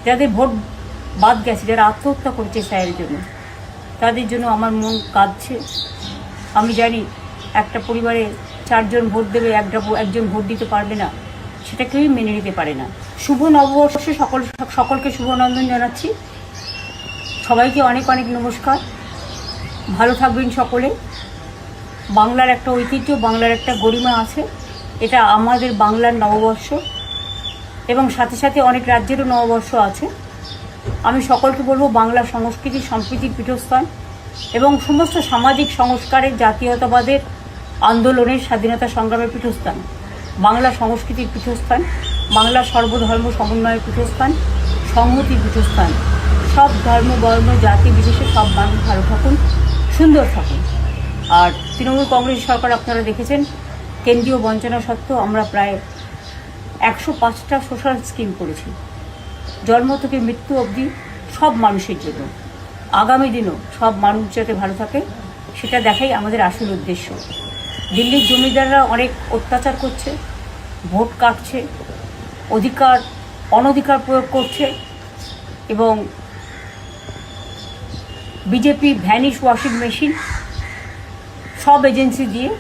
যাদের ভোট বাদ গেছে, যারা আত্মহত্যা করেছে স্যারের জন্য, তাদের জন্য আমার মন কাঁদছে। আমি জানি একটা পরিবারে 4 জন ভোট দেবে, একজন ভোট দিতে পারবে না, সেটা কেউই মেনে নিতে পারে না। শুভ নববর্ষে সকলকে শুভনন্দন জানাচ্ছি। সবাইকে অনেক অনেক নমস্কার। ভালো থাকবেন সকলে। বাংলার একটা ঐতিহ্য, বাংলার একটা গরিমা আছে। এটা আমাদের বাংলার নববর্ষ এবং সাথে সাথে অনেক রাজ্যেরও নববর্ষ আছে। আমি সকলকে বলবো, বাংলা সংস্কৃতি সম্প্রীতির পীঠস্থান এবং সমস্ত সামাজিক সংস্কারের, জাতীয়তাবাদের আন্দোলনের, স্বাধীনতা সংগ্রামের পীঠস্থান, বাংলা সংস্কৃতির পীঠস্থান, বাংলা সর্বধর্ম সমন্বয়ের পীঠস্থান, সংহতির পীঠস্থান। সব ধর্ম, বর্ণ, জাতি বিশেষে সব মানুষ ভালো থাকুন, সুন্দর থাকুন। আর তৃণমূল কংগ্রেস সরকার আপনারা দেখেছেন, কেন্দ্রীয় বঞ্চনা সত্ত্বেও আমরা প্রায় 105টা সোশ্যাল স্কিম করেছি, জন্ম থেকে মৃত্যু অবধি সব মানুষের জন্য। আগামী দিনও সব মানুষ যাতে ভালো থাকে, সেটা দেখাই আমাদের আসল উদ্দেশ্য। দিল্লির জমিদাররা অনেক অত্যাচার করছে, ভোট কাটছে, অনধিকার প্রয়োগ করছে এবং বিজেপি ভ্যানিশ ওয়াশিং মেশিন সব এজেন্সি দিয়ে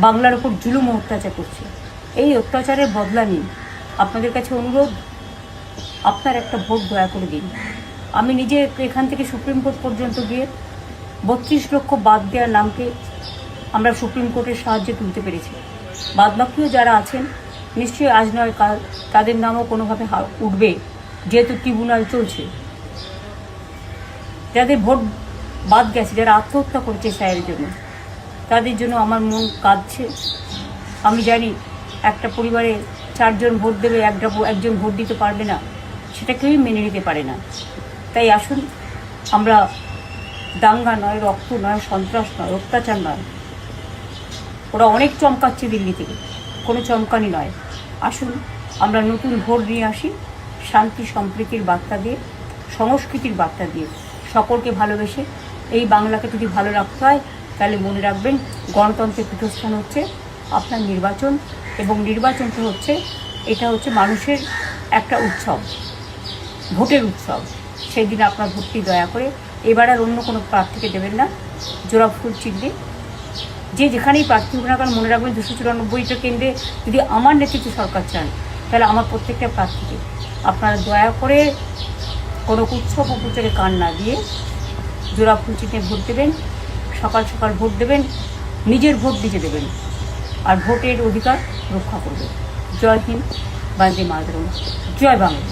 বাংলার ওপর জুলুম ও অত্যাচার করছে। এই অত্যাচারের বদলা নিন। আপনাদের কাছে অনুরোধ, আপনার একটা ভোট দয়া করে দিন। আমি নিজে এখান থেকে সুপ্রিম কোর্ট পর্যন্ত গিয়ে 32 লক্ষ বাদ দেওয়ার নামকে আমরা সুপ্রিম কোর্টের সাহায্যে তুলতে পেরেছি। বাদবাকিও যারা আছেন, নিশ্চয়ই আজ নয় কাল তাদের নামও কোনোভাবে উঠবে, যেহেতু ট্রিব্যুনাল চলছে। যাদের ভোট বাদ গেছে, যারা আত্মহত্যা করেছে স্যারের জন্য, তাদের জন্য আমার মন কাঁদছে। আমি জানি একটা পরিবারে 4 জন ভোট দেবে, একজন ভোট দিতে পারবে না, সেটা কেউই মেনে নিতে পারে না। তাই আসুন, আমরা দাঙ্গা নয়, রক্ত নয়, সন্ত্রাস নয়, অত্যাচার নয়, ওরা অনেক চমকাচ্ছে দিল্লি থেকে, কোনো চমকানি নয়। আসুন আমরা নতুন ভোট নিয়ে আসি, শান্তি সম্প্রীতির বার্তা দিয়ে, সংস্কৃতির বার্তা দিয়ে, সকলকে ভালোবেসে। এই বাংলাকে যদি ভালো রাখতে হয়, তাহলে মনে রাখবেন, গণতন্ত্রের পীঠস্থান হচ্ছে আপনার নির্বাচন, এবং নির্বাচনটা হচ্ছে, এটা হচ্ছে মানুষের একটা উৎসব, ভোটের উৎসব। সেই দিন আপনার ভোটটি দয়া করে এবার আর অন্য কোনো প্রার্থীকে দেবেন না। জোড়া ফুল চিহ্নে যে যেখানেই প্রার্থী হোক না কেন, মনে রাখবেন 294টা কেন্দ্রে যদি আমার নেতৃত্বে সরকার চান, তাহলে আমার প্রত্যেকটা প্রার্থীকে আপনারা দয়া করে কোনো উৎসব উপচারে কান না দিয়ে জোড়া ফুল চিহ্নে ভোট দেবেন। সকাল সকাল ভোট দেবেন, নিজের ভোট নিজে দেবেন, আর ভোটের অধিকার রক্ষা করবেন। জয় হিন্দ, বন্দে মাতরম, জয় বাংলা।